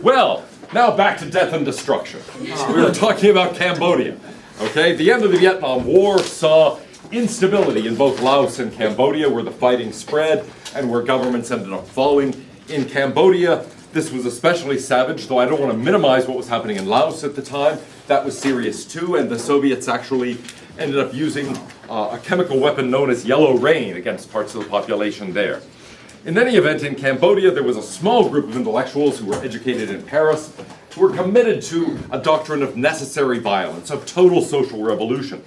Well, now back to death and destruction. We were talking about Cambodia. Okay, the end of the Vietnam War saw instability in both Laos and Cambodia, where the fighting spread and where governments ended up falling. In Cambodia, this was especially savage, though I don't want to minimize what was happening in Laos at the time. That was serious too, and the Soviets actually ended up using a chemical weapon known as yellow rain against parts of the population there. In any event, in Cambodia, there was a small group of intellectuals who were educated in Paris who were committed to a doctrine of necessary violence, of total social revolution.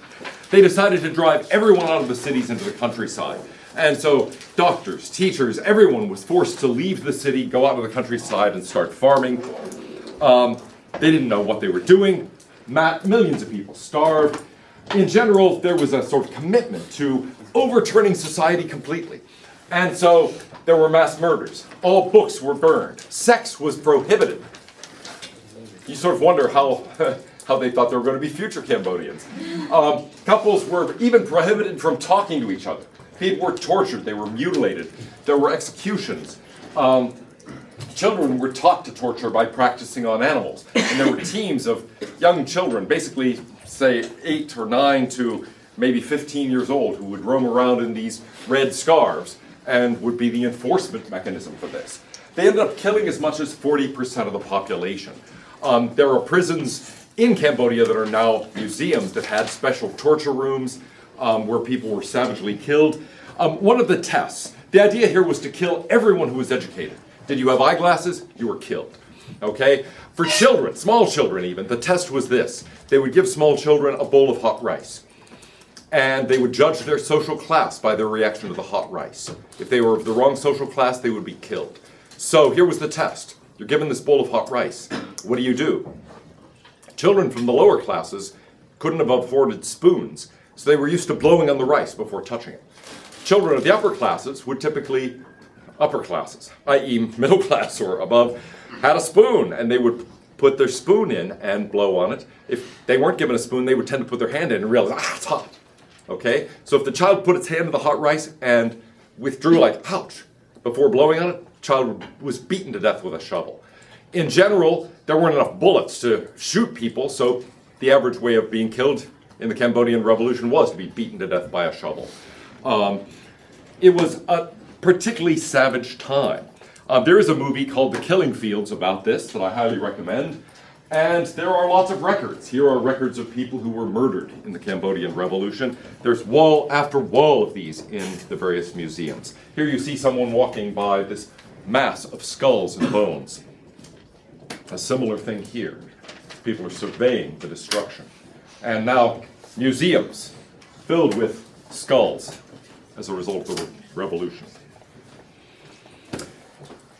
They decided to drive everyone out of the cities into the countryside. And so doctors, teachers, everyone was forced to leave the city, go out to the countryside and start farming. They didn't know what they were doing. Millions of people starved. In general, there was a sort of commitment to overturning society completely. And so there were mass murders. All books were burned. Sex was prohibited. You sort of wonder how they thought there were going to be future Cambodians. Couples were even prohibited from talking to each other. People were tortured. They were mutilated. There were executions. Children were taught to torture by practicing on animals. And there were teams of young children, basically, say, 8 or 9 to maybe 15 years old, who would roam around in these red scarves and would be the enforcement mechanism for this. They ended up killing as much as 40% of the population. There are prisons in Cambodia that are now museums that had special torture rooms where people were savagely killed. One of the tests, the idea here was to kill everyone who was educated. Did you have eyeglasses? You were killed. Okay? For children, small children even, the test was this. They would give small children a bowl of hot rice. And they would judge their social class by their reaction to the hot rice. If they were of the wrong social class, they would be killed. So here was the test. You're given this bowl of hot rice. What do? Children from the lower classes couldn't have afforded spoons, so they were used to blowing on the rice before touching it. Children of the upper classes would typically, upper classes, i.e. middle class or above, had a spoon, and they would put their spoon in and blow on it. If they weren't given a spoon, they would tend to put their hand in and realize, it's hot. Okay? So if the child put its hand in the hot rice and withdrew like, ouch, before blowing on it, the child was beaten to death with a shovel. In general, there weren't enough bullets to shoot people, so the average way of being killed in the Cambodian Revolution was to be beaten to death by a shovel. It was a particularly savage time. There is a movie called The Killing Fields about this that I highly recommend. And there are lots of records. Here are records of people who were murdered in the Cambodian Revolution. There's wall after wall of these in the various museums. Here you see someone walking by this mass of skulls and bones. A similar thing here. People are surveying the destruction. And now museums filled with skulls as a result of the revolution.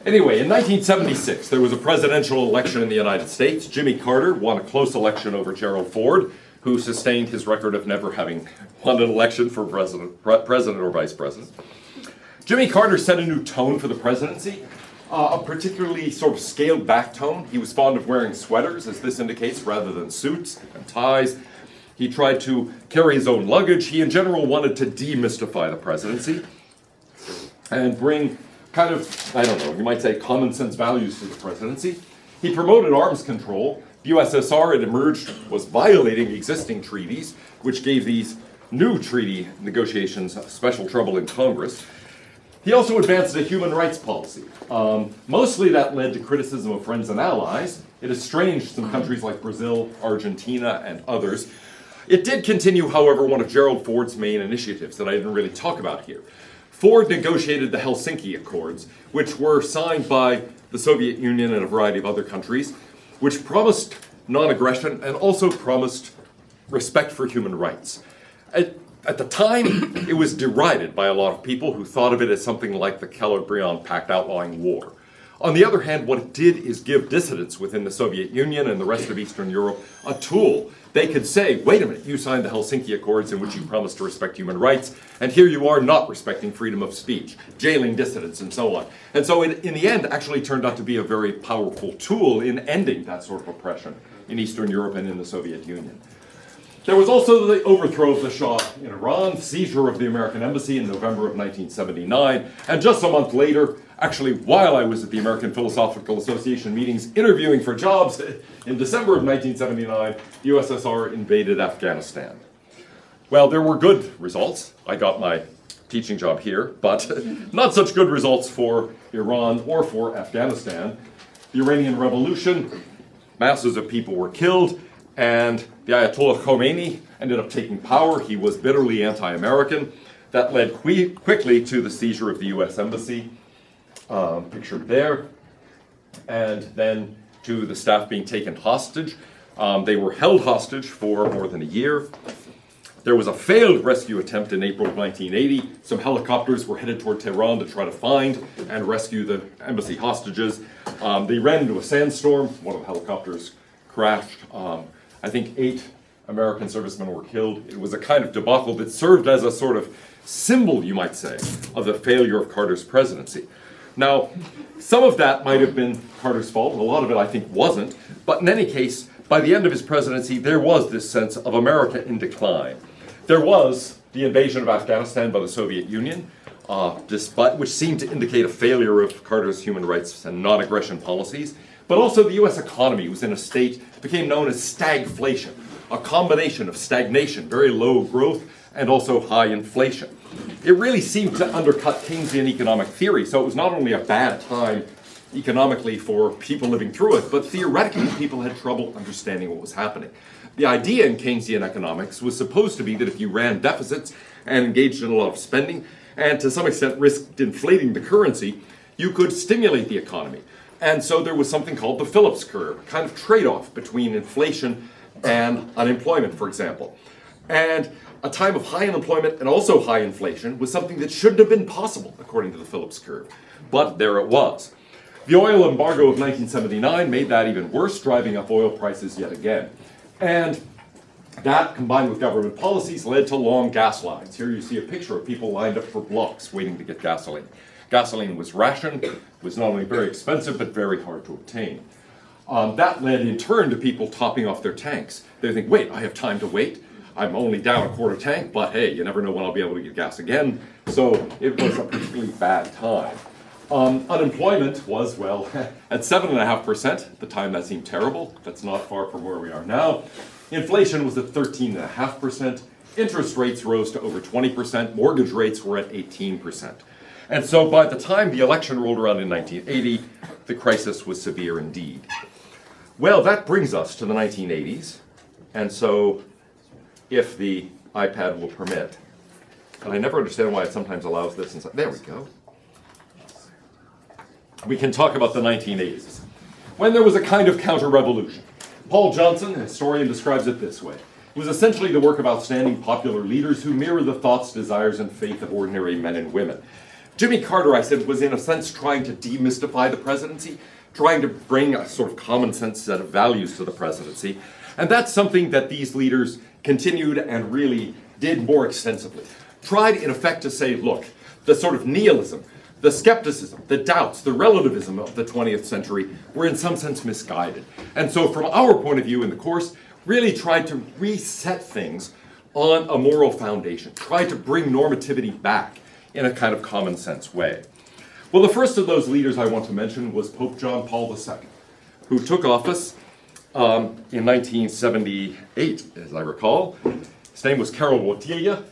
Anyway, in 1976, there was a presidential election in the United States. Jimmy Carter won a close election over Gerald Ford, who sustained his record of never having won an election for president or vice president. Jimmy Carter set a new tone for the presidency, a particularly sort of scaled back tone. He was fond of wearing sweaters, as this indicates, rather than suits and ties. He tried to carry his own luggage. He, in general, wanted to demystify the presidency and bring kind of, I don't know, you might say common sense values to the presidency. He promoted arms control. The USSR, it emerged, was violating existing treaties, which gave these new treaty negotiations special trouble in Congress. He also advanced a human rights policy. Mostly that led to criticism of friends and allies. It estranged some countries like Brazil, Argentina, and others. It did continue, however, one of Gerald Ford's main initiatives that I didn't really talk about here. Ford negotiated the Helsinki Accords, which were signed by the Soviet Union and a variety of other countries, which promised non-aggression and also promised respect for human rights. At the time, it was derided by a lot of people who thought of it as something like the Keller-Briand Pact outlawing war. On the other hand, what it did is give dissidents within the Soviet Union and the rest of Eastern Europe a tool. They could say, wait a minute, you signed the Helsinki Accords in which you promised to respect human rights, and here you are not respecting freedom of speech, jailing dissidents, and so on. And so it, in the end, actually turned out to be a very powerful tool in ending that sort of oppression in Eastern Europe and in the Soviet Union. There was also the overthrow of the Shah in Iran, seizure of the American embassy in November of 1979, and just a month later, Actually, while I was at the American Philosophical Association meetings interviewing for jobs in December of 1979, the USSR invaded Afghanistan. Well, there were good results. I got my teaching job here, but not such good results for Iran or for Afghanistan. The Iranian Revolution, masses of people were killed, and the Ayatollah Khomeini ended up taking power. He was bitterly anti-American. That led quickly to the seizure of the US Embassy, pictured there, and then to the staff being taken hostage. They were held hostage for more than a year. There was a failed rescue attempt in April of 1980. Some helicopters were headed toward Tehran to try to find and rescue the embassy hostages. They ran into a sandstorm. One of the helicopters crashed. I think 8 American servicemen were killed. It was a kind of debacle that served as a sort of symbol, you might say, of the failure of Carter's presidency. Now, some of that might have been Carter's fault. A lot of it, I think, wasn't. But in any case, by the end of his presidency, there was this sense of America in decline. There was the invasion of Afghanistan by the Soviet Union, which seemed to indicate a failure of Carter's human rights and non-aggression policies. But also the US economy was in a state that became known as stagflation, a combination of stagnation, very low growth, and also high inflation. It really seemed to undercut Keynesian economic theory, so it was not only a bad time economically for people living through it, but theoretically people had trouble understanding what was happening. The idea in Keynesian economics was supposed to be that if you ran deficits and engaged in a lot of spending, and to some extent risked inflating the currency, you could stimulate the economy. And so there was something called the Phillips curve, a kind of trade-off between inflation and unemployment, for example. And a time of high unemployment and also high inflation was something that shouldn't have been possible, according to the Phillips curve. But there it was. The oil embargo of 1979 made that even worse, driving up oil prices yet again. And that, combined with government policies, led to long gas lines. Here you see a picture of people lined up for blocks waiting to get gasoline. Gasoline was rationed, was not only very expensive, but very hard to obtain. That led in turn to people topping off their tanks. They think, wait, I have time to wait. I'm only down a quarter tank, but hey, you never know when I'll be able to get gas again. So it was a particularly bad time. Unemployment was, well, at 7.5%. At the time that seemed terrible. That's not far from where we are now. Inflation was at 13.5%. Interest rates rose to over 20%. Mortgage rates were at 18%. And so by the time the election rolled around in 1980, the crisis was severe indeed. Well, that brings us to the 1980s. And so, if the iPad will permit, and I never understand why it sometimes allows this inside. There we go. We can talk about the 1980s, when there was a kind of counter-revolution. Paul Johnson, a historian, describes it this way. It was essentially the work of outstanding popular leaders who mirror the thoughts, desires, and faith of ordinary men and women. Jimmy Carter, I said, was in a sense trying to demystify the presidency, trying to bring a sort of common sense set of values to the presidency. And that's something that these leaders continued and really did more extensively. Tried, in effect, to say, look, the sort of nihilism, the skepticism, the doubts, the relativism of the 20th century were in some sense misguided. And so from our point of view in the course, really tried to reset things on a moral foundation, tried to bring normativity back in a kind of common sense way. Well, the first of those leaders I want to mention was Pope John Paul II, who took office in 1978, as I recall. His name was Karol Wojtyla.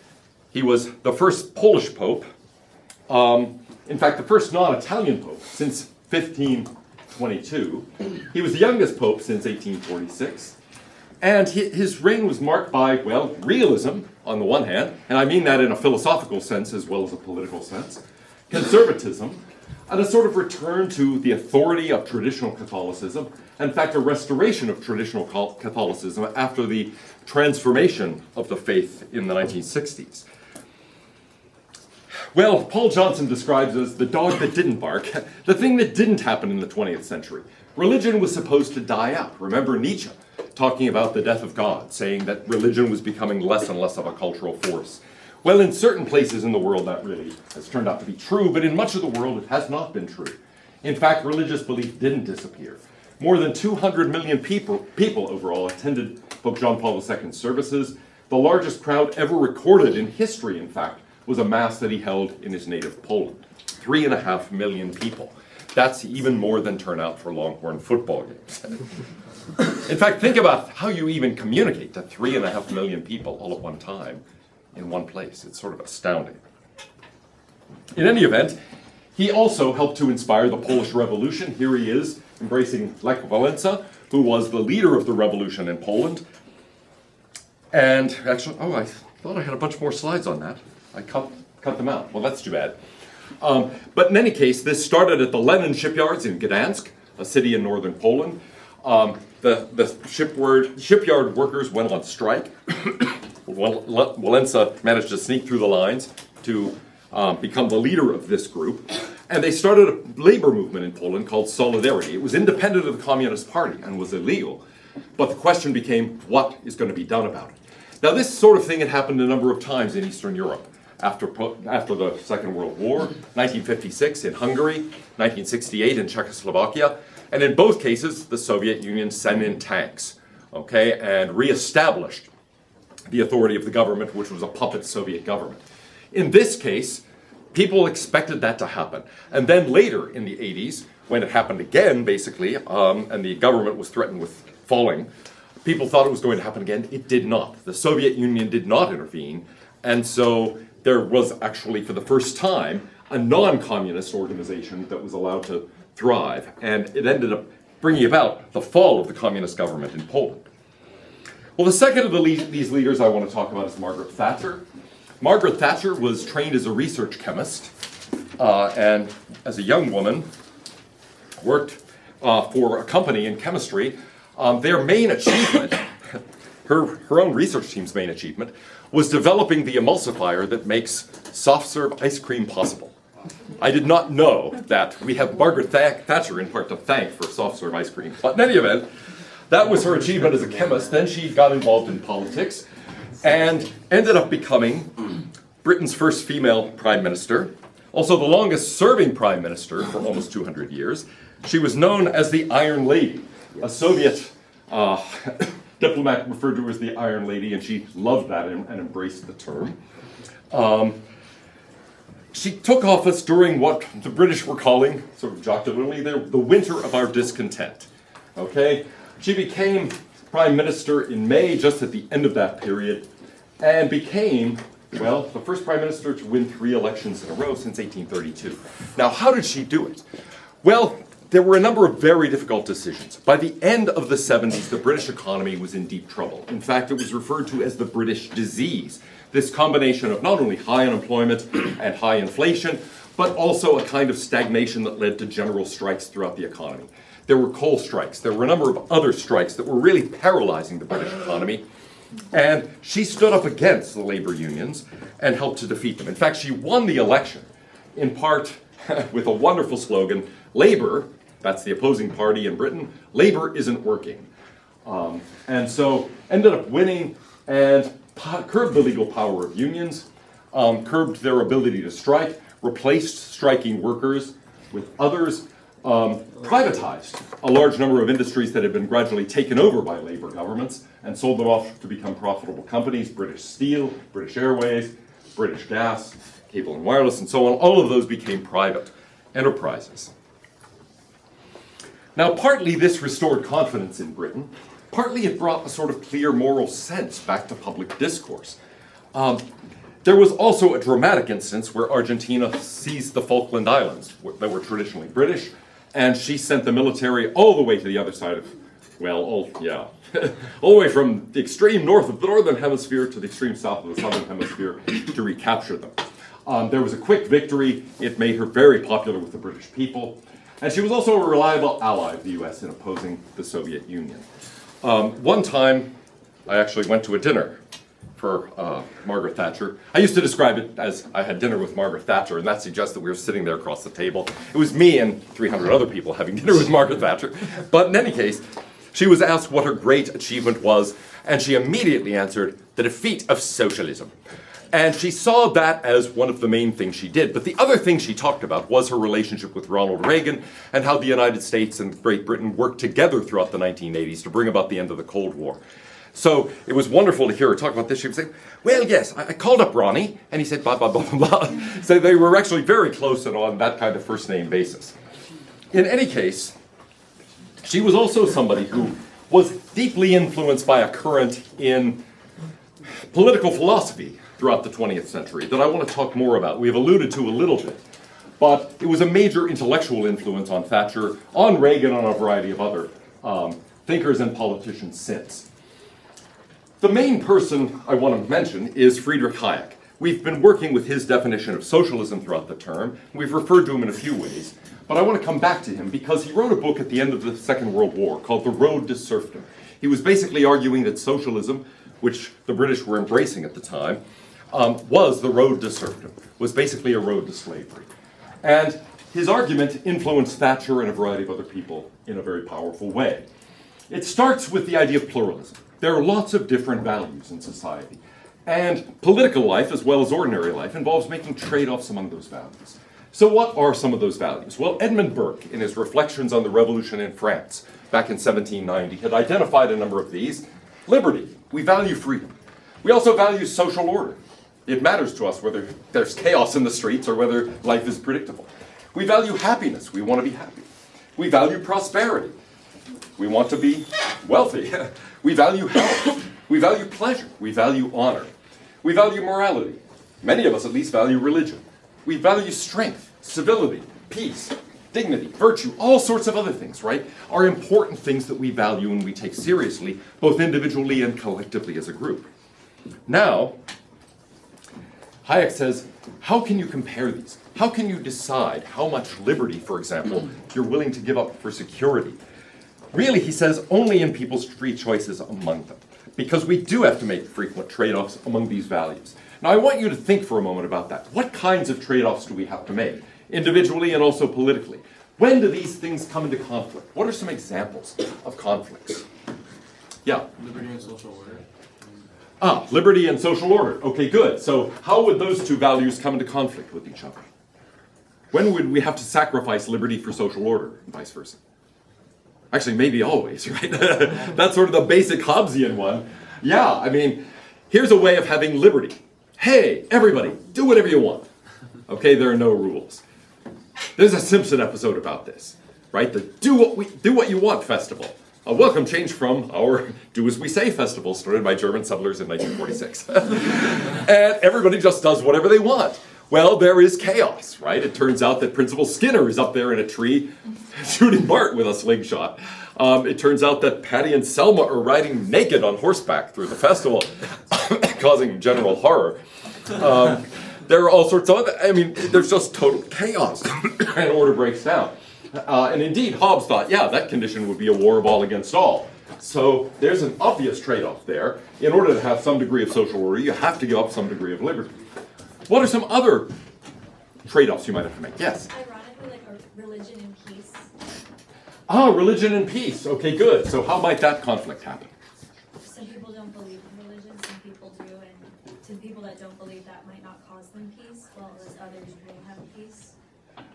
He was the first Polish pope, in fact, the first non-Italian pope since 1522. He was the youngest pope since 1846. And his reign was marked by, well, realism on the one hand, and I mean that in a philosophical sense as well as a political sense, conservatism, and a sort of return to the authority of traditional Catholicism, in fact, a restoration of traditional Catholicism after the transformation of the faith in the 1960s. Well, Paul Johnson describes it as the dog that didn't bark, the thing that didn't happen in the 20th century. Religion was supposed to die out. Remember Nietzsche talking about the death of God, saying that religion was becoming less and less of a cultural force. Well, in certain places in the world that really has turned out to be true, but in much of the world it has not been true. In fact, religious belief didn't disappear. More than 200 million people overall attended Pope John Paul II's services. The largest crowd ever recorded in history, in fact, was a mass that he held in his native Poland. 3.5 million people. That's even more than turnout for Longhorn football games. In fact, think about how you even communicate to 3.5 million people all at one time in one place. It's sort of astounding. In any event, he also helped to inspire the Polish Revolution. Here he is, embracing Lech Walesa, who was the leader of the revolution in Poland. And actually, I thought I had a bunch more slides on that. I cut them out. Well, that's too bad. But in any case, this started at the Lenin shipyards in Gdansk, a city in northern Poland. The shipyard workers went on strike. Walesa managed to sneak through the lines to become the leader of this group. And they started a labor movement in Poland called Solidarity. It was independent of the Communist Party and was illegal. But the question became, what is going to be done about it? Now, this sort of thing had happened a number of times in Eastern Europe. After the Second World War, 1956 in Hungary, 1968 in Czechoslovakia, and in both cases, the Soviet Union sent in tanks, okay, and reestablished the authority of the government, which was a puppet Soviet government. In this case, people expected that to happen. And then later in the 80s, when it happened again, basically, and the government was threatened with falling, people thought it was going to happen again. It did not. The Soviet Union did not intervene, and so there was actually, for the first time, a non-communist organization that was allowed to thrive, and it ended up bringing about the fall of the communist government in Poland. Well, the second of these leaders I want to talk about is Margaret Thatcher. Margaret Thatcher was trained as a research chemist, and as a young woman, worked for a company in chemistry. Their main achievement, her own research team's main achievement, was developing the emulsifier that makes soft-serve ice cream possible. I did not know that. We have Margaret Thatcher in part to thank for soft-serve ice cream. But in any event, that was her achievement as a chemist. Then she got involved in politics and ended up becoming Britain's first female prime minister, also the longest-serving prime minister for almost 200 years. She was known as the Iron Lady, a Soviet diplomat referred to her as the Iron Lady, and she loved that and embraced the term. She took office during what the British were calling, sort of jocularly, the winter of our discontent. Okay? She became prime minister in May, just at the end of that period, and became, well, the first prime minister to win 3 elections in a row since 1832. Now, how did she do it? Well, there were a number of very difficult decisions. By the end of the 70s, the British economy was in deep trouble. In fact, it was referred to as the British disease. This combination of not only high unemployment and high inflation, but also a kind of stagnation that led to general strikes throughout the economy. There were coal strikes. There were a number of other strikes that were really paralyzing the British economy. And she stood up against the labor unions and helped to defeat them. In fact, she won the election, in part with a wonderful slogan, Labour, that's the opposing party in Britain, Labour isn't working. And so ended up winning and curbed the legal power of unions, curbed their ability to strike, replaced striking workers with others, privatized a large number of industries that had been gradually taken over by labor governments and sold them off to become profitable companies, British Steel, British Airways, British Gas, Cable and Wireless, and so on. All of those became private enterprises. Now, partly this restored confidence in Britain, partly it brought a sort of clear moral sense back to public discourse. There was also a dramatic instance where Argentina seized the Falkland Islands that were traditionally British, and she sent the military all the way to the other side of, well, all the way from the extreme north of the northern hemisphere to the extreme south of the southern hemisphere to recapture them. There was a quick victory. It made her very popular with the British people. And she was also a reliable ally of the US in opposing the Soviet Union. One time, I actually went to a dinner for Margaret Thatcher. I used to describe it as I had dinner with Margaret Thatcher, and that suggests that we were sitting there across the table. It was me and 300 other people having dinner with Margaret Thatcher. But in any case, she was asked what her great achievement was, and she immediately answered, the defeat of socialism. And she saw that as one of the main things she did. But the other thing she talked about was her relationship with Ronald Reagan and how the United States and Great Britain worked together throughout the 1980s to bring about the end of the Cold War. So it was wonderful to hear her talk about this. She would say, well, yes, I called up Ronnie, and he said blah, blah, blah, blah, blah. So they were actually very close and on that kind of first name basis. In any case, she was also somebody who was deeply influenced by a current in political philosophy throughout the 20th century that I want to talk more about. We've alluded to a little bit. But it was a major intellectual influence on Thatcher, on Reagan, on a variety of other thinkers and politicians since. The main person I want to mention is Friedrich Hayek. We've been working with his definition of socialism throughout the term. We've referred to him in a few ways. But I want to come back to him because he wrote a book at the end of the Second World War called The Road to Serfdom. He was basically arguing that socialism, which the British were embracing at the time, was the road to serfdom, was basically a road to slavery. And his argument influenced Thatcher and a variety of other people in a very powerful way. It starts with the idea of pluralism. There are lots of different values in society. And political life, as well as ordinary life, involves making trade-offs among those values. So what are some of those values? Well, Edmund Burke, in his Reflections on the Revolution in France, back in 1790, had identified a number of these. Liberty. We value freedom. We also value social order. It matters to us whether there's chaos in the streets or whether life is predictable. We value happiness. We want to be happy. We value prosperity. We want to be wealthy. We value health. We value pleasure. We value honor. We value morality. Many of us at least value religion. We value strength, civility, peace, dignity, virtue, all sorts of other things, right, are important things that we value and we take seriously, both individually and collectively as a group. Now, Hayek says, how can you compare these? How can you decide how much liberty, for example, you're willing to give up for security? Really, he says, only in people's free choices among them, because we do have to make frequent trade-offs among these values. Now, I want you to think for a moment about that. What kinds of trade-offs do we have to make, individually and also politically? When do these things come into conflict? What are some examples of conflicts? Yeah? Liberty and social order. Liberty and social order. Okay, good. So how would those two values come into conflict with each other? When would we have to sacrifice liberty for social order, and vice versa? Actually, maybe always, right? That's sort of the basic Hobbesian one. Yeah, I mean, here's a way of having liberty. Hey, everybody, do whatever you want. Okay, there are no rules. There's a Simpson episode about this, right? The Do What You Want festival. A welcome change from our Do As We Say festival started by German settlers in 1946. And everybody just does whatever they want. Well, there is chaos, right? It turns out that Principal Skinner is up there in a tree shooting Bart with a slingshot. It turns out that Patty and Selma are riding naked on horseback through the festival, causing general horror. There are all sorts of, there's just total chaos, and order breaks down. And indeed, Hobbes thought, yeah, that condition would be a war of all against all. So there's an obvious trade-off there. In order to have some degree of social order, you have to give up some degree of liberty. What are some other trade-offs you might have to make? Yes? Ironically, like a religion and peace. Religion and peace. Okay, good. So how might that conflict happen? Some people don't believe in religion, some people do, and to the people that don't believe that might not cause them peace, while others will have peace.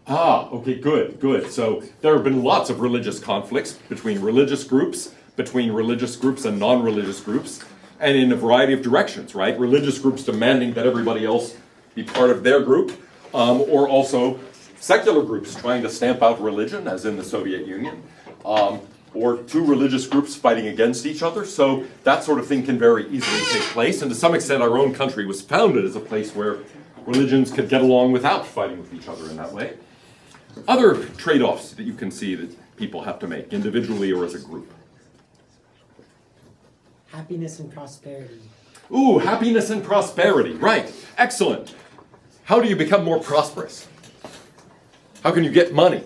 Okay, good. So there have been lots of religious conflicts between religious groups and non-religious groups, and in a variety of directions, right? Religious groups demanding that everybody else be part of their group, or also secular groups trying to stamp out religion, as in the Soviet Union, or two religious groups fighting against each other. So that sort of thing can very easily take place, and to some extent our own country was founded as a place where religions could get along without fighting with each other in that way. Other trade-offs that you can see that people have to make, individually or as a group. Happiness and prosperity. Ooh, happiness and prosperity, right. Excellent. How do you become more prosperous? How can you get money?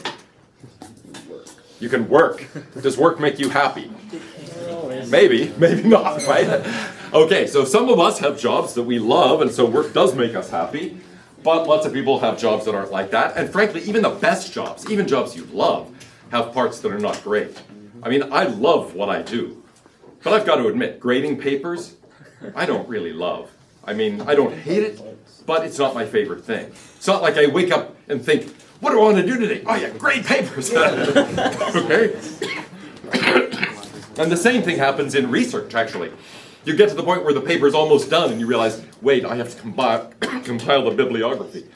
You can work. Does work make you happy? Maybe not, right? Okay, so some of us have jobs that we love, and so work does make us happy. But lots of people have jobs that aren't like that. And frankly, even the best jobs, even jobs you love, have parts that are not great. I mean, I love what I do. But I've got to admit, grading papers, I don't really love. I mean, I don't hate it, but it's not my favorite thing. It's not like I wake up and think, what do I want to do today? Oh yeah, grade papers. Okay? And the same thing happens in research, actually. You get to the point where the paper is almost done and you realize, wait, I have to compile the bibliography.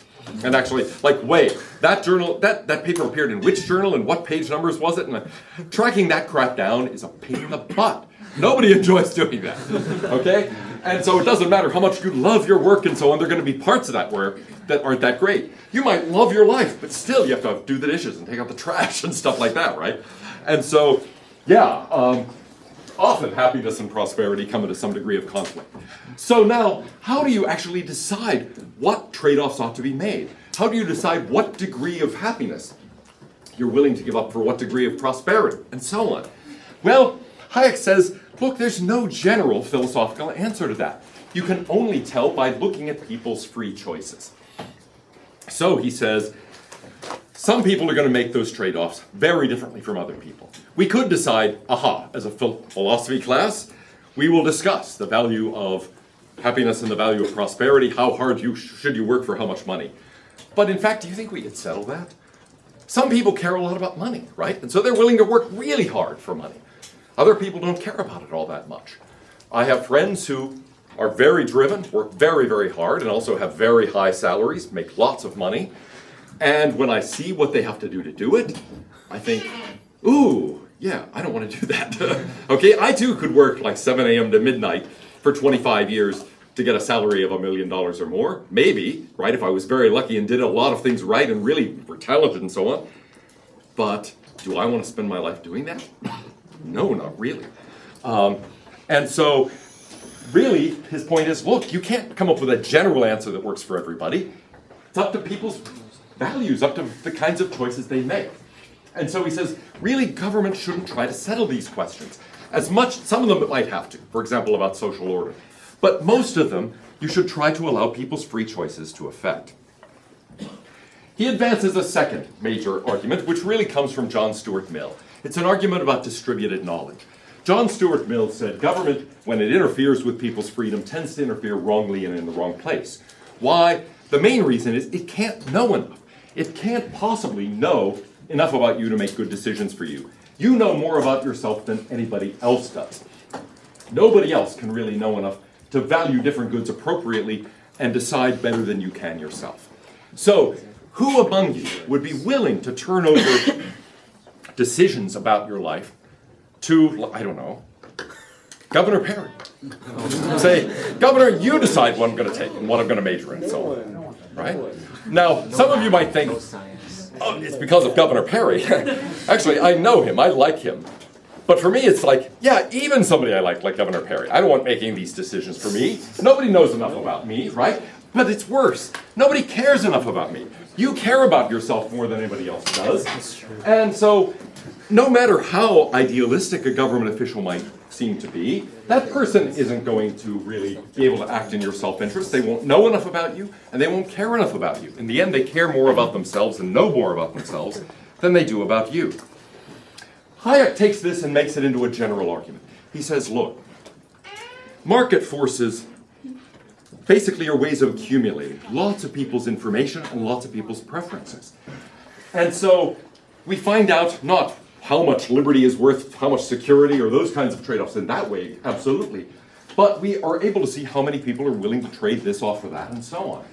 And actually, like, wait, that journal, that paper appeared in which journal and what page numbers was it? And tracking that crap down is a pain in the butt. Nobody enjoys doing that, okay? And so it doesn't matter how much you love your work and so on, there are going to be parts of that work that aren't that great. You might love your life, but still you have to do the dishes and take out the trash and stuff like that, right? And so, yeah, often happiness and prosperity come into some degree of conflict. So now, how do you actually decide what trade-offs ought to be made? How do you decide what degree of happiness you're willing to give up for what degree of prosperity, and so on? Well, Hayek says, look, there's no general philosophical answer to that. You can only tell by looking at people's free choices. So he says, some people are going to make those trade-offs very differently from other people. We could decide, as a philosophy class, we will discuss the value of happiness and the value of prosperity, how hard should you work for how much money. But in fact, do you think we could settle that? Some people care a lot about money, right? And so they're willing to work really hard for money. Other people don't care about it all that much. I have friends who are very driven, work very, very hard, and also have very high salaries, make lots of money. And when I see what they have to do it, I think, ooh, yeah, I don't want to do that. Okay, I too could work like 7 a.m. to midnight for 25 years to get a salary of $1 million or more. Maybe, right, if I was very lucky and did a lot of things right and really were talented and so on. But do I want to spend my life doing that? No, not really. And so, really, his point is, look, you can't come up with a general answer that works for everybody. It's up to people's values, up to the kinds of choices they make. And so he says, really, government shouldn't try to settle these questions. As much, some of them it might have to, for example, about social order. But most of them, you should try to allow people's free choices to affect. He advances a second major argument, which really comes from John Stuart Mill. It's an argument about distributed knowledge. John Stuart Mill said, government, when it interferes with people's freedom, tends to interfere wrongly and in the wrong place. Why? The main reason is it can't know enough. It can't possibly know enough about you to make good decisions for you. You know more about yourself than anybody else does. Nobody else can really know enough to value different goods appropriately and decide better than you can yourself. So, who among you would be willing to turn over decisions about your life to, I don't know, Governor Perry? Say, Governor, you decide what I'm going to take and what I'm going to major in, and so on. Right? Now, some of you might think, oh, it's because of Governor Perry. Actually, I know him. I like him. But for me, it's like, yeah, even somebody I like Governor Perry. I don't want making these decisions for me. Nobody knows enough about me, right? But it's worse. Nobody cares enough about me. You care about yourself more than anybody else does. And so, no matter how idealistic a government official might seem to be, that person isn't going to really be able to act in your self-interest. They won't know enough about you, and they won't care enough about you. In the end, they care more about themselves and know more about themselves than they do about you. Hayek takes this and makes it into a general argument. He says, look, market forces basically are ways of accumulating lots of people's information and lots of people's preferences. And so we find out not how much liberty is worth, how much security, or those kinds of trade-offs in that way, absolutely. But we are able to see how many people are willing to trade this off for that, and so on.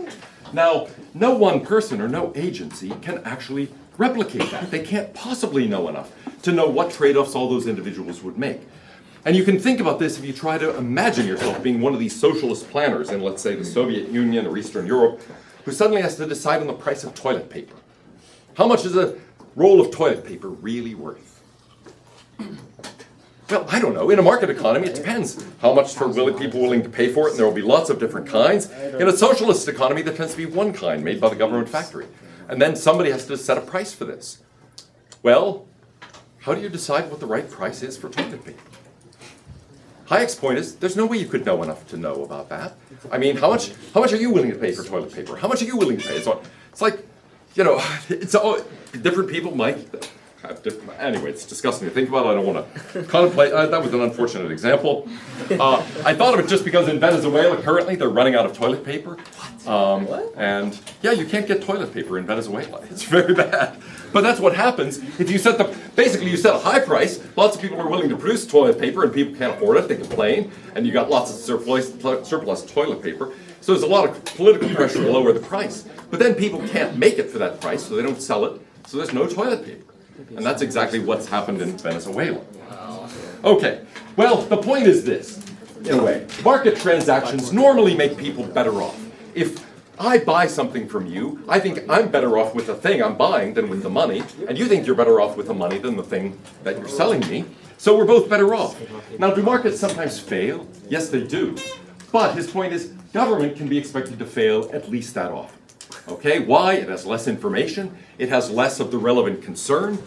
Now, no one person or no agency can actually replicate that. They can't possibly know enough to know what trade-offs all those individuals would make. And you can think about this if you try to imagine yourself being one of these socialist planners in, let's say, the Soviet Union or Eastern Europe, who suddenly has to decide on the price of toilet paper. How much is a roll of toilet paper really worth? Well, I don't know. In a market economy, it depends how much people willing to pay for it, and there will be lots of different kinds. In a socialist economy, there tends to be one kind made by the government factory. And then somebody has to set a price for this. Well, how do you decide what the right price is for toilet paper? Hayek's point is, there's no way you could know enough to know about that. I mean, how much are you willing to pay for toilet paper? How much are you willing to pay? So it's like, you know, it's all, different people might have different, anyway, it's disgusting to think about. I don't want to contemplate. That was an unfortunate example. I thought of it just because in Venezuela currently they're running out of toilet paper. And yeah, you can't get toilet paper in Venezuela. It's very bad. But that's what happens if you basically you set a high price, lots of people are willing to produce toilet paper and people can't afford it, they complain, and you got lots of surplus toilet paper. So there's a lot of political pressure to lower the price. But then people can't make it for that price, so they don't sell it, so there's no toilet paper. And that's exactly what's happened in Venezuela. Okay, well, the point is this, in a way. Market transactions normally make people better off. If I buy something from you, I think I'm better off with the thing I'm buying than with the money, and you think you're better off with the money than the thing that you're selling me, so we're both better off. Now, do markets sometimes fail? Yes, they do. But his point is, government can be expected to fail at least that often. Okay, why? It has less information, it has less of the relevant concern,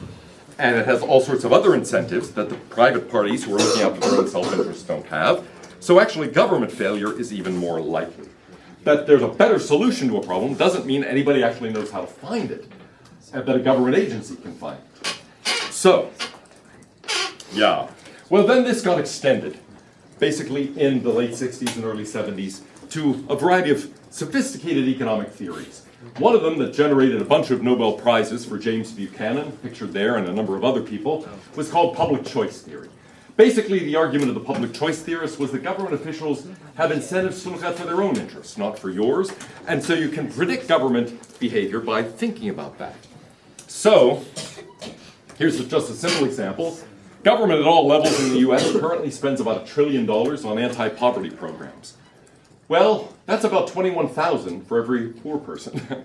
and it has all sorts of other incentives that the private parties who are looking out for their own self-interest don't have. So actually, government failure is even more likely. That there's a better solution to a problem doesn't mean anybody actually knows how to find it, and that a government agency can find it. So, yeah. Well, then this got extended, basically in the late 60s and early 70s, to a variety of sophisticated economic theories. One of them that generated a bunch of Nobel Prizes for James Buchanan, pictured there, and a number of other people, was called public choice theory. Basically, the argument of the public choice theorists was that government officials have incentives to look out for their own interests, not for yours, and so you can predict government behavior by thinking about that. So, here's just a simple example. Government at all levels in the US currently spends about $1 trillion on anti-poverty programs. Well, that's about 21,000 for every poor person,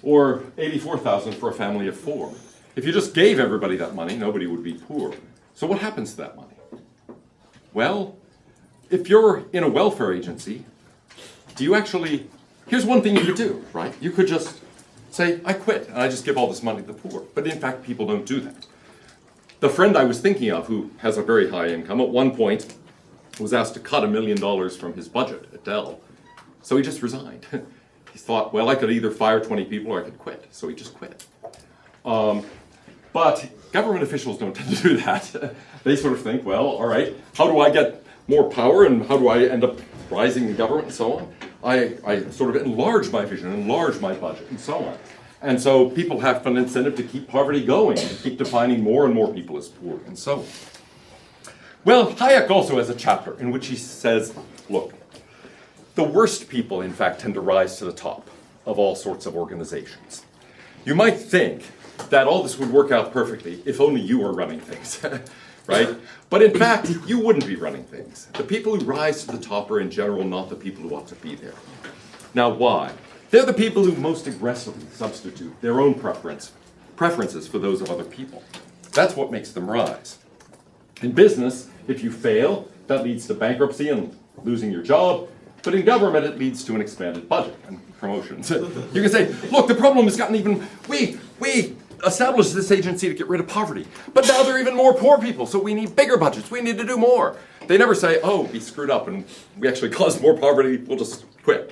or 84,000 for a family of 4. If you just gave everybody that money, nobody would be poor. So what happens to that money? Well, if you're in a welfare agency, here's one thing you could do, right? You could just say, I quit, and I just give all this money to the poor. But in fact, people don't do that. The friend I was thinking of, who has a very high income, at one point was asked to cut $1 million from his budget at Dell. So he just resigned. He thought, well, I could either fire 20 people or I could quit. So he just quit. But government officials don't tend to do that. They sort of think, well, all right, how do I get more power and how do I end up rising in government and so on? I sort of enlarge my vision, enlarge my budget and so on. And so people have an incentive to keep poverty going, to keep defining more and more people as poor and so on. Well, Hayek also has a chapter in which he says, look, the worst people, in fact, tend to rise to the top of all sorts of organizations. You might think that all this would work out perfectly if only you were running things, right? But in fact, you wouldn't be running things. The people who rise to the top are in general not the people who ought to be there. Now, why? They're the people who most aggressively substitute their own preferences for those of other people. That's what makes them rise. In business, if you fail, that leads to bankruptcy and losing your job. But in government, it leads to an expanded budget and promotions. You can say, look, the problem has gotten even, we established this agency to get rid of poverty. But now there are even more poor people, so we need bigger budgets. We need to do more. They never say, oh, we screwed up and we actually caused more poverty, we'll just quit.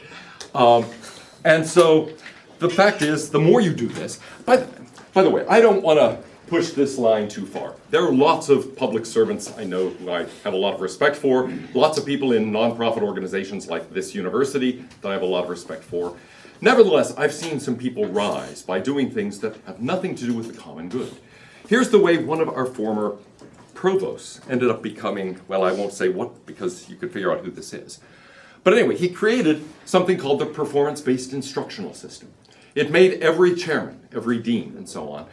And so the fact is, the more you do this, by the way, I don't want to push this line too far. There are lots of public servants I know who I have a lot of respect for, lots of people in nonprofit organizations like this university that I have a lot of respect for. Nevertheless, I've seen some people rise by doing things that have nothing to do with the common good. Here's the way one of our former provosts ended up becoming, well, I won't say what because you could figure out who this is. But anyway, he created something called the performance-based instructional system. It made every chairman, every dean, and so on,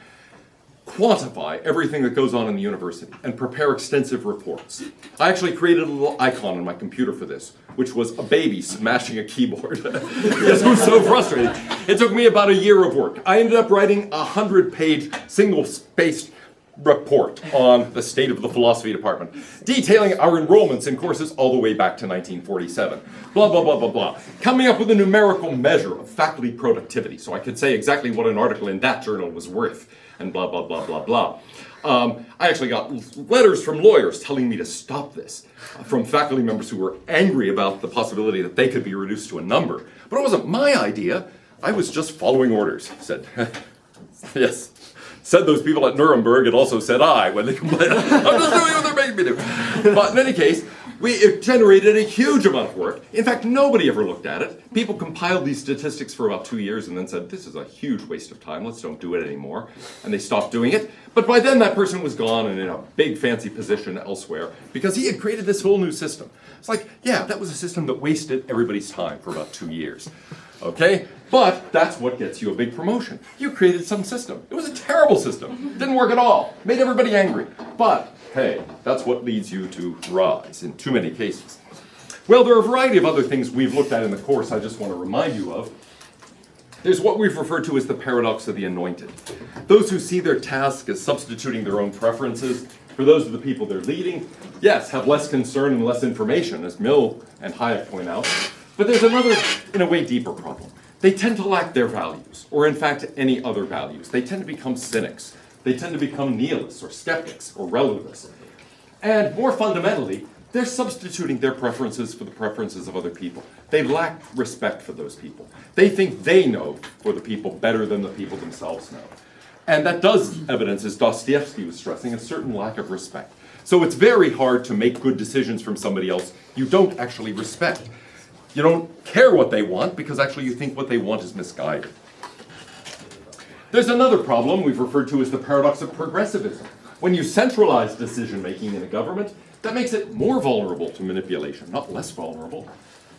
quantify everything that goes on in the university and prepare extensive reports. I actually created a little icon on my computer for this, which was a baby smashing a keyboard. This was so frustrating. It took me about a year of work. I ended up writing a 100-page, single-spaced report on the state of the philosophy department, detailing our enrollments in courses all the way back to 1947. Blah, blah, blah, blah, blah. Coming up with a numerical measure of faculty productivity, so I could say exactly what an article in that journal was worth, and blah, blah, blah, blah, blah. I actually got letters from lawyers telling me to stop this, from faculty members who were angry about the possibility that they could be reduced to a number. But it wasn't my idea. I was just following orders, said. Yes. Said those people at Nuremberg, and also said I when they complained. I'm just doing what they're making me do. But in any case, It generated a huge amount of work. In fact, nobody ever looked at it. People compiled these statistics for about 2 years and then said, this is a huge waste of time, let's don't do it anymore. And they stopped doing it. But by then that person was gone and in a big fancy position elsewhere because he had created this whole new system. It's like, yeah, that was a system that wasted everybody's time for about 2 years. Okay? But that's what gets you a big promotion. You created some system. It was a terrible system. Didn't work at all. Made everybody angry. But hey, that's what leads you to rise in too many cases. Well, there are a variety of other things we've looked at in the course I just want to remind you of. There's what we've referred to as the paradox of the anointed. Those who see their task as substituting their own preferences for those of the people they're leading, yes, have less concern and less information, as Mill and Hayek point out. But there's another, in a way, deeper problem. They tend to lack their values, or in fact, any other values. They tend to become cynics. They tend to become nihilists, or skeptics, or relativists. And more fundamentally, they're substituting their preferences for the preferences of other people. They lack respect for those people. They think they know for the people better than the people themselves know. And that does evidence, as Dostoevsky was stressing, a certain lack of respect. So it's very hard to make good decisions from somebody else you don't actually respect. You don't care what they want because actually you think what they want is misguided. There's another problem we've referred to as the paradox of progressivism. When you centralize decision-making in a government, that makes it more vulnerable to manipulation, not less vulnerable.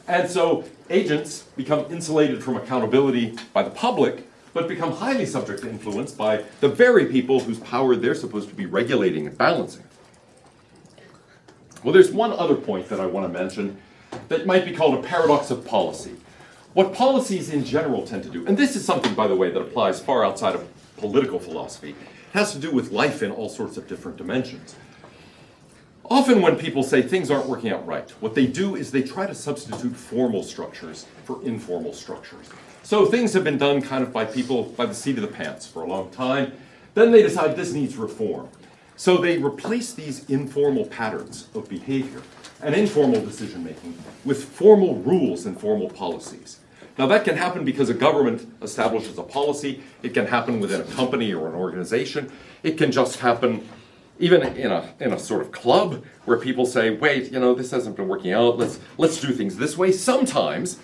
And so agents become insulated from accountability by the public, but become highly subject to influence by the very people whose power they're supposed to be regulating and balancing. Well, there's one other point that I want to mention that might be called a paradox of policy. What policies in general tend to do, and this is something, by the way, that applies far outside of political philosophy, it has to do with life in all sorts of different dimensions. Often when people say things aren't working out right, what they do is they try to substitute formal structures for informal structures. So things have been done kind of by people by the seat of the pants for a long time. Then they decide this needs reform. So they replace these informal patterns of behavior and informal decision-making with formal rules and formal policies. Now that can happen because a government establishes a policy. It can happen within a company or an organization. It can just happen even in a sort of club where people say, wait, this hasn't been working out. Let's do things this way. Sometimes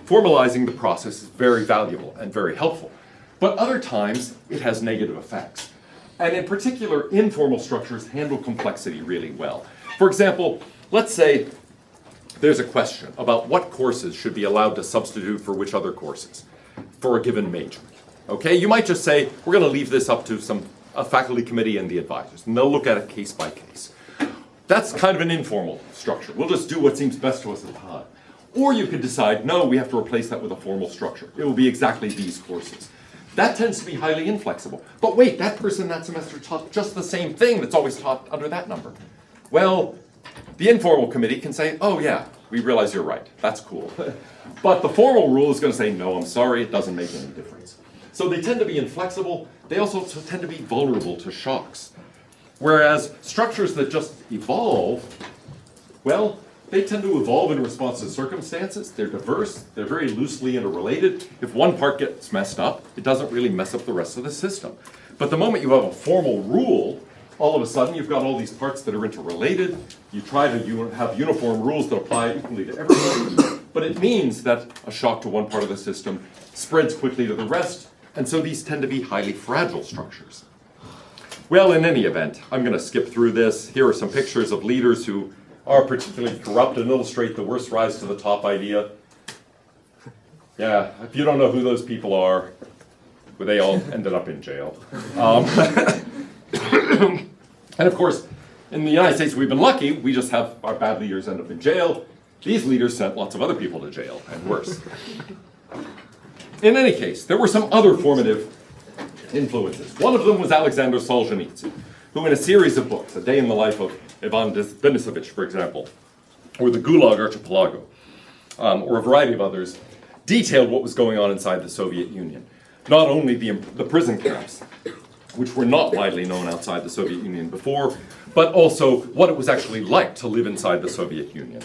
formalizing the process is very valuable and very helpful. But other times it has negative effects. And in particular, informal structures handle complexity really well. For example, let's say there's a question about what courses should be allowed to substitute for which other courses for a given major. Okay, you might just say, we're going to leave this up to a faculty committee and the advisors, and they'll look at it case by case. That's kind of an informal structure. We'll just do what seems best to us at the time. Or you could decide, no, we have to replace that with a formal structure. It will be exactly these courses. That tends to be highly inflexible. But wait, that person that semester taught just the same thing that's always taught under that number. Well, the informal committee can say, oh yeah, we realize you're right, that's cool. But the formal rule is going to say, no, I'm sorry, it doesn't make any difference. So they tend to be inflexible. They also tend to be vulnerable to shocks. Whereas structures that just evolve, well, they tend to evolve in response to circumstances. They're diverse. They're very loosely interrelated. If one part gets messed up, it doesn't really mess up the rest of the system. But the moment you have a formal rule, all of a sudden you've got all these parts that are interrelated. You try to have uniform rules that apply equally to everybody. But it means that a shock to one part of the system spreads quickly to the rest. And so these tend to be highly fragile structures. Well, in any event, I'm going to skip through this. Here are some pictures of leaders who are particularly corrupt and illustrate the worst rise to the top idea. Yeah, if you don't know who those people are, well, they all ended up in jail. And of course, in the United States, we've been lucky. We just have our bad leaders end up in jail. These leaders sent lots of other people to jail, and worse. In any case, there were some other formative influences. One of them was Alexander Solzhenitsyn, who in a series of books, A Day in the Life of Ivan Denisovich, for example, or The Gulag Archipelago, or a variety of others, detailed what was going on inside the Soviet Union. Not only the prison camps, which were not widely known outside the Soviet Union before, but also what it was actually like to live inside the Soviet Union.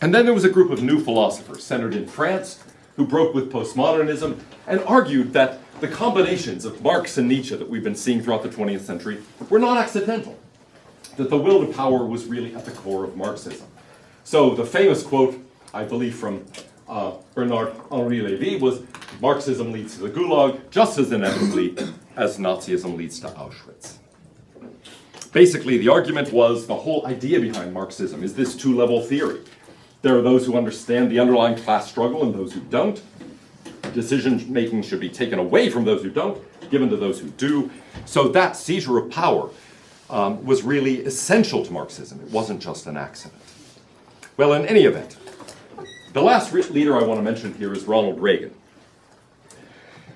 And then there was a group of new philosophers centered in France who broke with postmodernism and argued that the combinations of Marx and Nietzsche that we've been seeing throughout the 20th century were not accidental. that the will to power was really at the core of Marxism. So the famous quote, I believe from Bernard-Henri Lévy, was, "Marxism leads to the Gulag just as inevitably as Nazism leads to Auschwitz." Basically, the argument was, the whole idea behind Marxism is this two-level theory. There are those who understand the underlying class struggle and those who don't. Decision-making should be taken away from those who don't, given to those who do. So that seizure of power was really essential to Marxism. It wasn't just an accident. Well, in any event, the last leader I want to mention here is Ronald Reagan,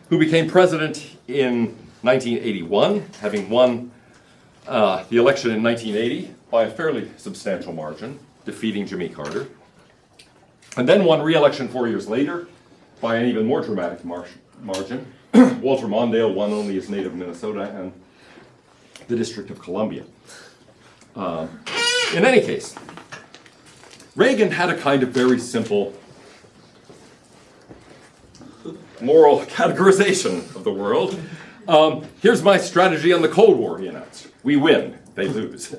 who became president in 1981, having won the election in 1980 by a fairly substantial margin, defeating Jimmy Carter, and then won re-election 4 years later by an even more dramatic margin. Walter Mondale won only his native Minnesota and the District of Columbia. In any case, Reagan had a kind of very simple moral categorization of the world. Here's my strategy on the Cold War, he announced. We win, they lose.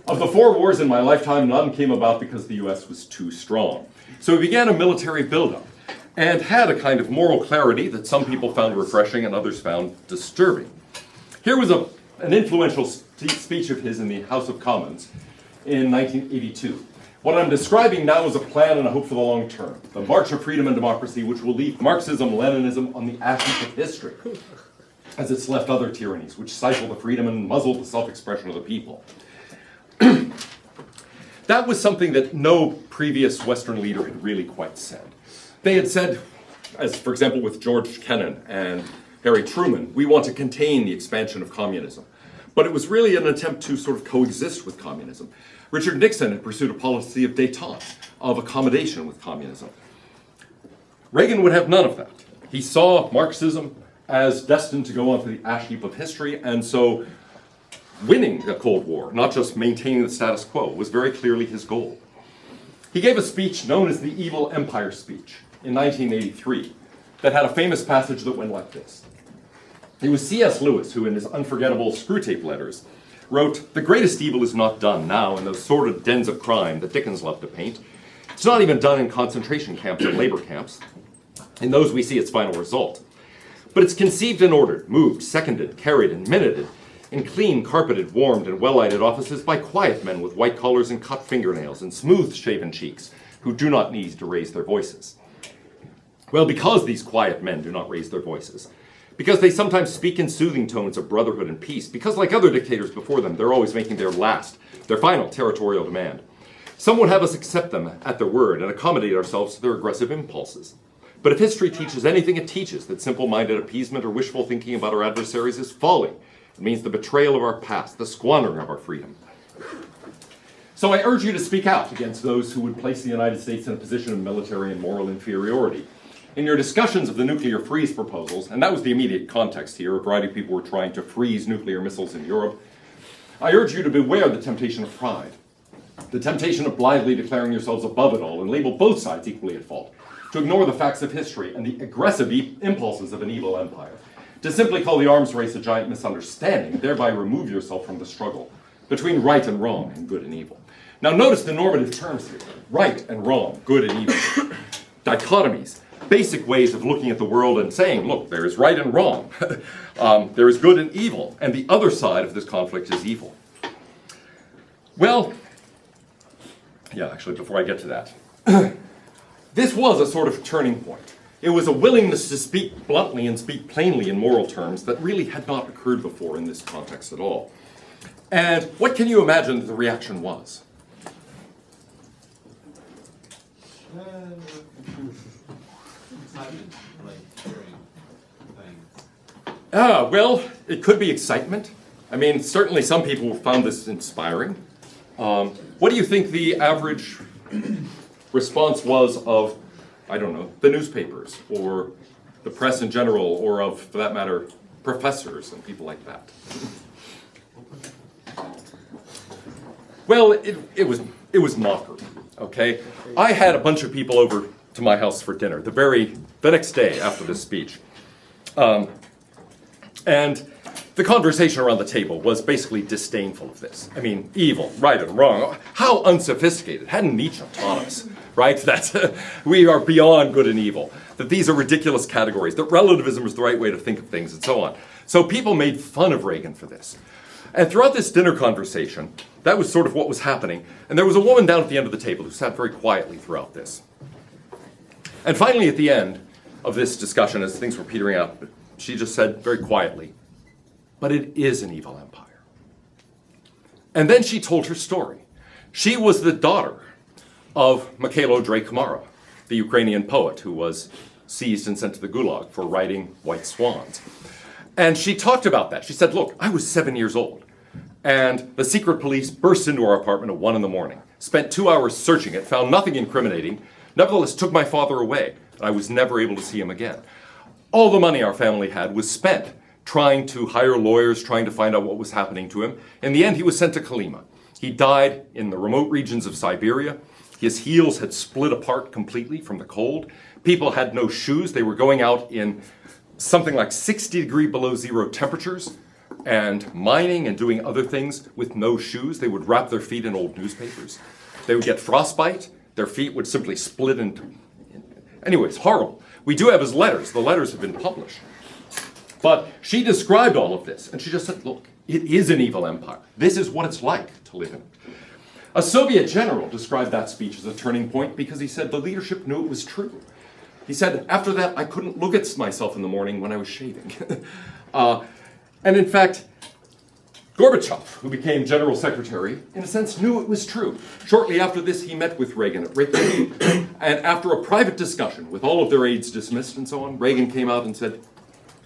Of the 4 wars in my lifetime, none came about because the US was too strong. So he began a military buildup and had a kind of moral clarity that some people found refreshing and others found disturbing. Here was an influential speech of his in the House of Commons in 1982. What I'm describing now is a plan and a hope for the long term, the march of freedom and democracy, which will leave Marxism, Leninism on the ash heap of history, as it's left other tyrannies, which stifle the freedom and muzzle the self-expression of the people. That was something that no previous Western leader had really quite said. They had said, as for example with George Kennan and Harry Truman, we want to contain the expansion of communism. But it was really an attempt to sort of coexist with communism. Richard Nixon had pursued a policy of détente, of accommodation with communism. Reagan would have none of that. He saw Marxism as destined to go onto the ash heap of history, and so winning the Cold War, not just maintaining the status quo, was very clearly his goal. He gave a speech known as the Evil Empire speech in 1983 that had a famous passage that went like this. It was C.S. Lewis who, in his unforgettable Screwtape Letters, wrote, "The greatest evil is not done now in those sordid dens of crime that Dickens loved to paint. It's not even done in concentration camps and labor camps. In those we see its final result. But it's conceived and ordered, moved, seconded, carried, and minuted in clean, carpeted, warmed, and well-lighted offices by quiet men with white collars and cut fingernails and smooth-shaven cheeks who do not need to raise their voices. Well, because these quiet men do not raise their voices, because they sometimes speak in soothing tones of brotherhood and peace, because like other dictators before them, they're always making their final territorial demand. Some would have us accept them at their word and accommodate ourselves to their aggressive impulses. But if history teaches anything, it teaches that simple-minded appeasement or wishful thinking about our adversaries is folly. It means the betrayal of our past, the squandering of our freedom. So I urge you to speak out against those who would place the United States in a position of military and moral inferiority. In your discussions of the nuclear freeze proposals, and that was the immediate context here, a variety of people were trying to freeze nuclear missiles in Europe, I urge you to beware the temptation of pride, the temptation of blithely declaring yourselves above it all and label both sides equally at fault, to ignore the facts of history and the aggressive impulses of an evil empire, to simply call the arms race a giant misunderstanding, and thereby remove yourself from the struggle between right and wrong and good and evil. Now notice the normative terms here, right and wrong, good and evil, dichotomies, basic ways of looking at the world and saying, look, there is right and wrong, there is good and evil, and the other side of this conflict is evil. Well, yeah, actually, before I get to that, this was a sort of turning point. It was a willingness to speak bluntly and speak plainly in moral terms that really had not occurred before in this context at all. And what can you imagine that the reaction was? Well, it could be excitement. I mean, certainly some people found this inspiring. What do you think the average response was of, I don't know, the newspapers or the press in general, or of, for that matter, professors and people like that? Well, it was mockery, okay? I had a bunch of people over to my house for dinner the next day after this speech. And the conversation around the table was basically disdainful of this. I mean, evil, right and wrong. How unsophisticated. Hadn't Nietzsche taught us, right? That we are beyond good and evil. That these are ridiculous categories. That relativism is the right way to think of things and so on. So people made fun of Reagan for this. And throughout this dinner conversation, that was sort of what was happening. And there was a woman down at the end of the table who sat very quietly throughout this. And finally, at the end of this discussion, as things were petering out, she just said very quietly, "But it is an evil empire." And then she told her story. She was the daughter of Mikhailo Drey-Komara, the Ukrainian poet who was seized and sent to the Gulag for writing White Swans. And she talked about that. She said, "Look, I was 7 years old, and the secret police burst into our apartment at 1 a.m, spent 2 hours searching it, found nothing incriminating, nevertheless took my father away, and I was never able to see him again. All the money our family had was spent trying to hire lawyers, trying to find out what was happening to him. In the end, he was sent to Kolyma. He died in the remote regions of Siberia. His heels had split apart completely from the cold. People had no shoes. They were going out in something like 60 degree below zero temperatures and mining and doing other things with no shoes. They would wrap their feet in old newspapers. They would get frostbite. Their feet would simply split into... Anyway, it's horrible. We do have his letters. The letters have been published. But she described all of this, and she just said, "Look, it is an evil empire. This is what it's like to live in it." A Soviet general described that speech as a turning point because he said the leadership knew it was true. He said, "After that, I couldn't look at myself in the morning when I was shaving." And in fact, Gorbachev, who became general secretary, in a sense knew it was true. Shortly after this, he met with Reagan at Reykjavik, and after a private discussion with all of their aides dismissed and so on, Reagan came out and said,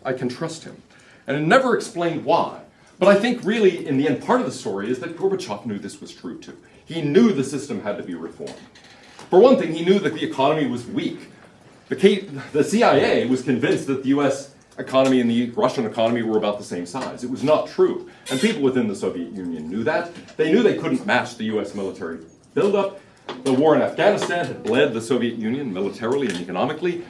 "I can trust him." And it never explained why. But I think really, in the end, part of the story is that Gorbachev knew this was true too. He knew the system had to be reformed. For one thing, he knew that the economy was weak. The CIA was convinced that the US economy and the Russian economy were about the same size. It was not true. And people within the Soviet Union knew that. They knew they couldn't match the US military buildup. The war in Afghanistan had bled the Soviet Union militarily and economically.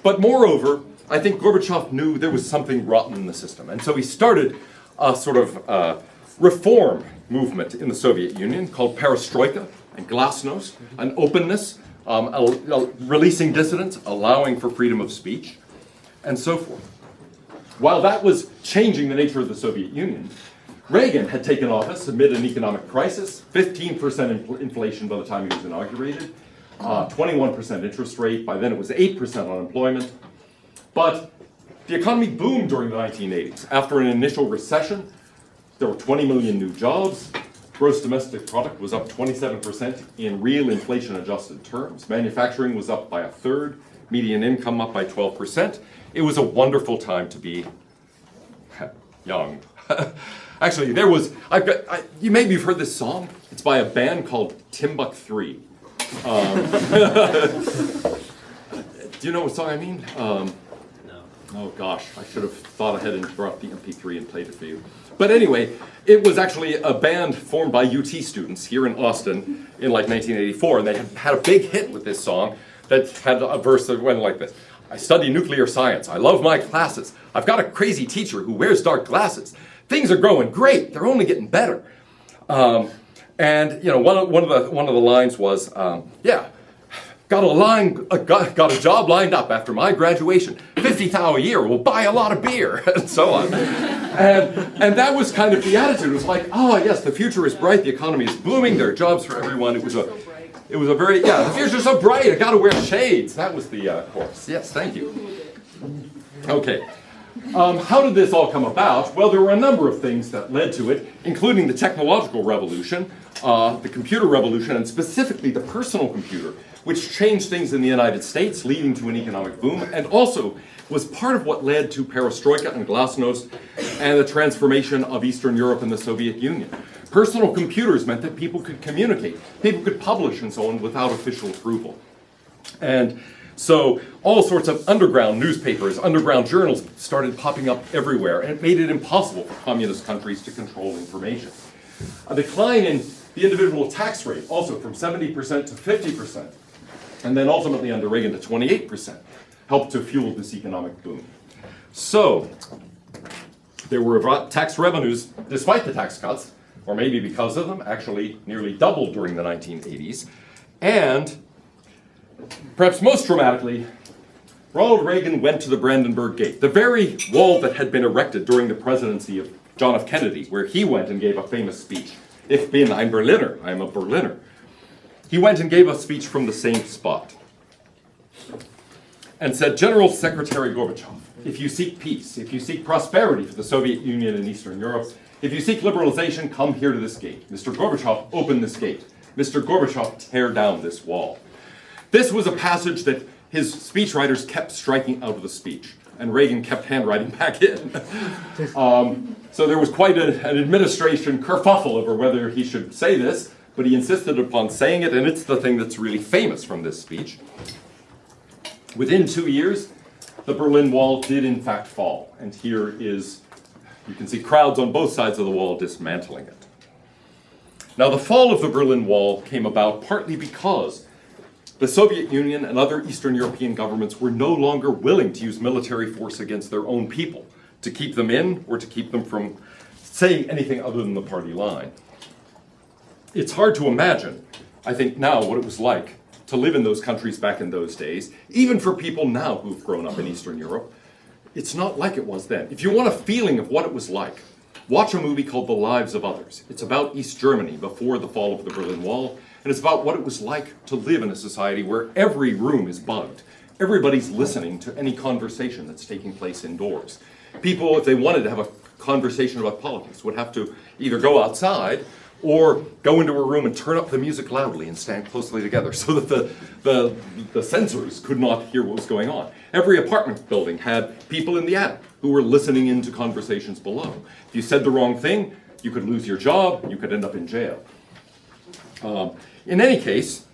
But moreover, I think Gorbachev knew there was something rotten in the system. And so he started a sort of reform movement in the Soviet Union called perestroika and glasnost, an openness, releasing dissidents, allowing for freedom of speech, and so forth. While that was changing the nature of the Soviet Union, Reagan had taken office amid an economic crisis, 15% inflation by the time he was inaugurated, 21% interest rate, by then it was 8% unemployment. But the economy boomed during the 1980s. After an initial recession, there were 20 million new jobs. Gross domestic product was up 27% in real inflation-adjusted terms. Manufacturing was up by a third. Median income up by 12%. It was a wonderful time to be young. Actually, there was, you maybe have heard this song. It's by a band called Timbuk 3. Do you know what song I mean? No. Oh gosh, I should have thought ahead and brought the MP3 and played it for you. But anyway, it was actually a band formed by UT students here in Austin in like 1984, and they had a big hit with this song that had a verse that went like this. "I study nuclear science. I love my classes. I've got a crazy teacher who wears dark glasses. Things are growing great. They're only getting better." And you know, one of the lines was, got a job lined up after my graduation. $50,000 a year will buy a lot of beer, and so on. And that was kind of the attitude. It was like, oh yes, the future is bright. The economy is booming. There are jobs for everyone. It was a very, the future's so bright. I got to wear shades. That was the chorus. Yes, thank you. Okay. How did this all come about? Well, there were a number of things that led to it, including the technological revolution, the computer revolution, and specifically the personal computer, which changed things in the United States, leading to an economic boom, and also was part of what led to perestroika and glasnost and the transformation of Eastern Europe and the Soviet Union. Personal computers meant that people could communicate, people could publish and so on without official approval. And so all sorts of underground newspapers, underground journals started popping up everywhere, and it made it impossible for communist countries to control information. A decline in the individual tax rate, also from 70% to 50%, and then ultimately under Reagan to 28%, helped to fuel this economic boom. So There were tax revenues, despite the tax cuts, or maybe because of them, actually nearly doubled during the 1980s. And perhaps most dramatically, Ronald Reagan went to the Brandenburg Gate, the very wall that had been erected during the presidency of John F. Kennedy, where he went and gave a famous speech. Ich bin ein Berliner, I am a Berliner. He went and gave a speech from the same spot and said, General Secretary Gorbachev, if you seek peace, if you seek prosperity for the Soviet Union and Eastern Europe, if you seek liberalization, come here to this gate. Mr. Gorbachev, open this gate. Mr. Gorbachev, tear down this wall. This was a passage that his speechwriters kept striking out of the speech, and Reagan kept handwriting back in. So there was quite an administration kerfuffle over whether he should say this, but he insisted upon saying it, and it's the thing that's really famous from this speech. Within 2 years, the Berlin Wall did in fact fall, and here is, you can see crowds on both sides of the wall dismantling it. Now, the fall of the Berlin Wall came about partly because the Soviet Union and other Eastern European governments were no longer willing to use military force against their own people, to keep them in or to keep them from saying anything other than the party line. It's hard to imagine, I think now, what it was like to live in those countries back in those days, even for people now who've grown up in Eastern Europe. It's not like it was then. If you want a feeling of what it was like, watch a movie called The Lives of Others. It's about East Germany before the fall of the Berlin Wall, and it's about what it was like to live in a society where every room is bugged. Everybody's listening to any conversation that's taking place indoors. People, if they wanted to have a conversation about politics, would have to either go outside or go into a room and turn up the music loudly and stand closely together so that the censors could not hear what was going on. Every apartment building had people in the attic who were listening into conversations below. If you said the wrong thing, you could lose your job, you could end up in jail. In any case,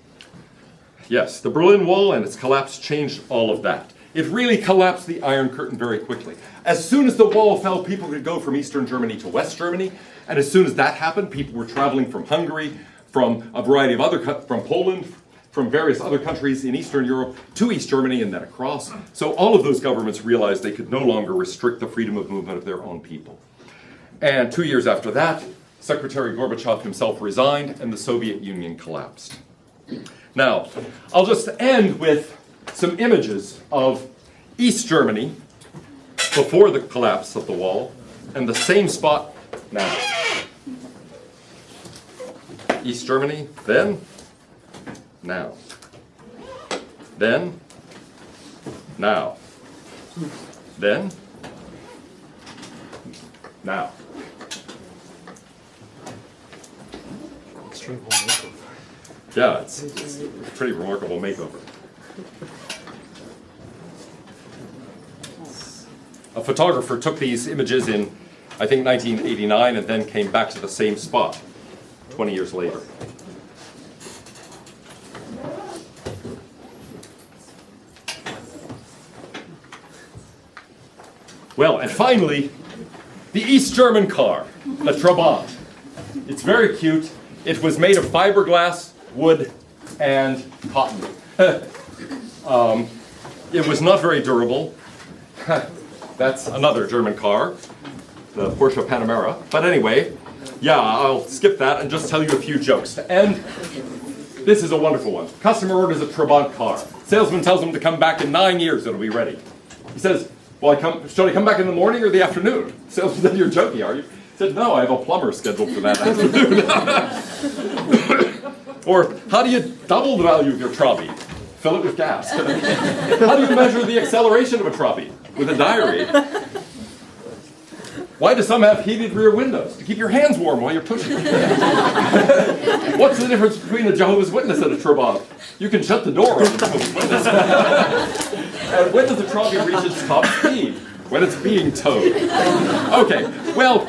yes, the Berlin Wall and its collapse changed all of that. It really collapsed the Iron Curtain very quickly. As soon as the wall fell, people could go from Eastern Germany to West Germany, and as soon as that happened, people were traveling from Hungary, from a variety of from Poland, from various other countries in Eastern Europe to East Germany and then across. So all of those governments realized they could no longer restrict the freedom of movement of their own people. And 2 years after that, Secretary Gorbachev himself resigned and the Soviet Union collapsed. Now, I'll just end with some images of East Germany before the collapse of the wall and the same spot now. East Germany, then, now. Then, now. Then, now. Yeah, it's a pretty remarkable makeover. A photographer took these images in, I think, 1989 and then came back to the same spot 20 years later. Well, and finally, the East German car, the Trabant. It's very cute. It was made of fiberglass, wood, and cotton. It was not very durable. That's another German car, the Porsche Panamera. But anyway, yeah, I'll skip that and just tell you a few jokes. To end, this is a wonderful one. Customer orders a Trabant car. Salesman tells him to come back in 9 years, it'll be ready. He says, well, should I come back in the morning or the afternoon? Salesman said, you're joking, are you? He said, no, I have a plumber scheduled for that afternoon. Or, how do you double the value of your trolley? Fill it with gas. How do you measure the acceleration of a trolley? With a diary. Why do some have heated rear windows? To keep your hands warm while you're pushing. What's the difference between a Jehovah's Witness and a Trabant? You can shut the door on the Jehovah's Witness. And when does the trolley reach its top speed? When it's being towed. Okay, well,